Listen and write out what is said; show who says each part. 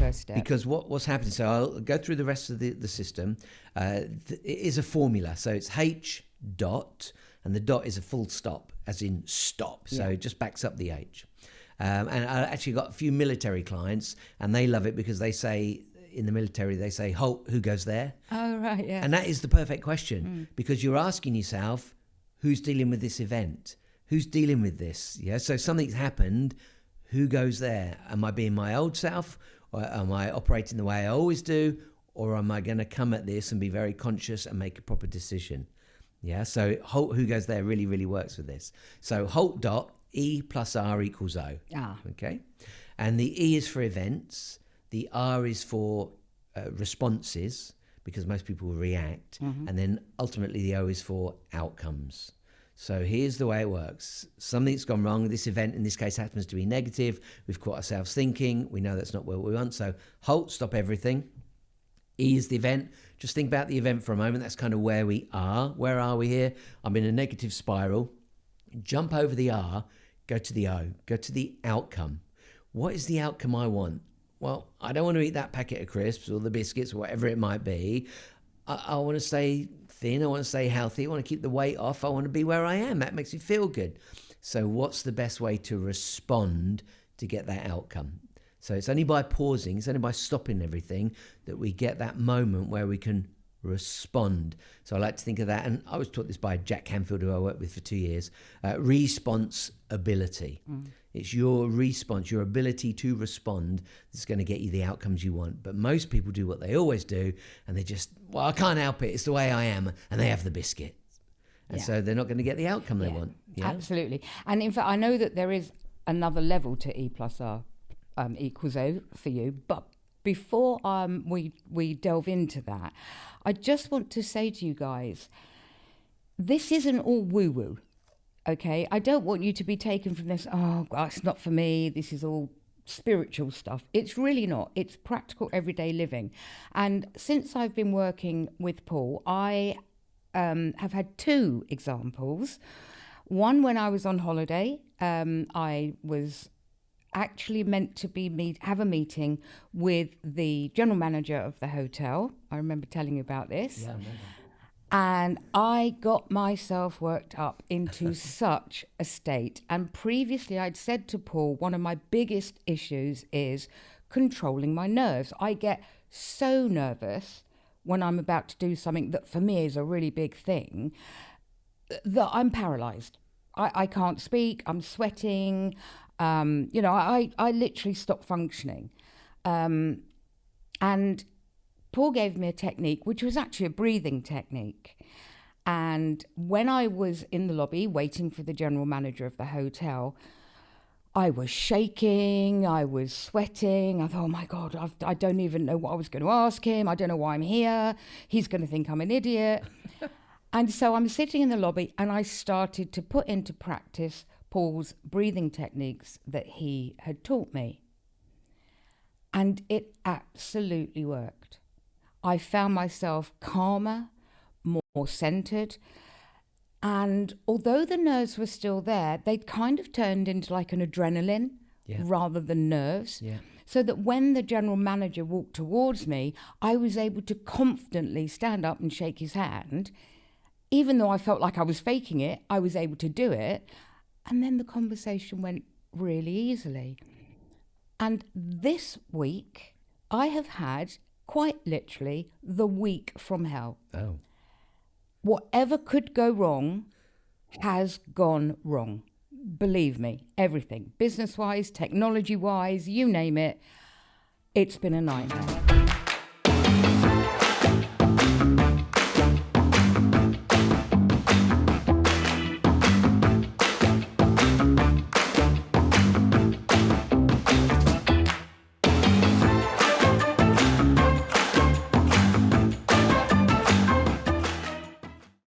Speaker 1: first step.
Speaker 2: Because what's happening, so I'll go through the rest of the system. It is a formula. So it's H dot, and the dot is a full stop, as in stop. So it just backs up the H. And I actually got a few military clients, and they love it because they say, in the military, they say, halt, who goes there?
Speaker 1: Oh, right, yeah.
Speaker 2: And that is the perfect question, because you're asking yourself, who's dealing with this event? Who's dealing with this? Yeah. So something's happened. Who goes there? Am I being my old self? Or am I operating the way I always do? Or am I going to come at this and be very conscious and make a proper decision? Yeah. So halt, who goes there really, really works with this. So halt dot, E plus R equals O. Okay. And the E is for events. The R is for responses, because most people will react. And then ultimately the O is for outcomes. So here's the way it works. Something's gone wrong. This event, in this case, happens to be negative. We've caught ourselves thinking. We know that's not what we want. So halt, stop everything. E is the event. Just think about the event for a moment. That's kind of where we are. Where are we here? I'm in a negative spiral. Jump over the R, go to the O, go to the outcome. What is the outcome I want? Well, I don't want to eat that packet of crisps or the biscuits or whatever it might be. I want to stay thin. I want to stay healthy. I want to keep the weight off. I want to be where I am. That makes me feel good. So what's the best way to respond to get that outcome? So it's only by pausing, it's only by stopping everything that we get that moment where we can respond. So I like to think of that, and I was taught this by Jack Canfield, who I worked with for 2 years. Response ability. It's your response, your ability to respond that's going to get you the outcomes you want. But most people do what they always do, and they just, well, I can't help it, it's the way I am, and they have the biscuit. And so they're not going to get the outcome they want. Yeah?
Speaker 1: Absolutely. And in fact, I know that there is another level to E plus R equals O for you, but before we delve into that, I just want to say to you guys, this isn't all woo-woo. Okay, I don't want you to be taken from this, oh, it's not for me, this is all spiritual stuff. It's really not. It's practical everyday living. And since I've been working with Paul, I have had 2 examples. One, when I was on holiday, I was actually meant to have a meeting with the general manager of the hotel. I remember telling you about this.
Speaker 2: Yeah, I remember.
Speaker 1: And I got myself worked up into such a state. And previously I'd said to Paul, one of my biggest issues is controlling my nerves. I get so nervous when I'm about to do something that for me is a really big thing that I'm paralyzed. I can't speak, I'm sweating, I literally stop functioning. And Paul gave me a technique, which was actually a breathing technique. And when I was in the lobby waiting for the general manager of the hotel, I was shaking, I was sweating. I thought, oh my God, I don't even know what I was going to ask him. I don't know why I'm here. He's going to think I'm an idiot. And so I'm sitting in the lobby and I started to put into practice Paul's breathing techniques that he had taught me. And it absolutely worked. I found myself calmer, more centered. And although the nerves were still there, they'd kind of turned into like an adrenaline rather than nerves. Yeah. So that when the general manager walked towards me, I was able to confidently stand up and shake his hand. Even though I felt like I was faking it, I was able to do it. And then the conversation went really easily. And this week, I have had quite literally the week from hell.
Speaker 2: Oh.
Speaker 1: Whatever could go wrong has gone wrong. Believe me, everything. Business-wise, technology-wise, you name it. It's been a nightmare.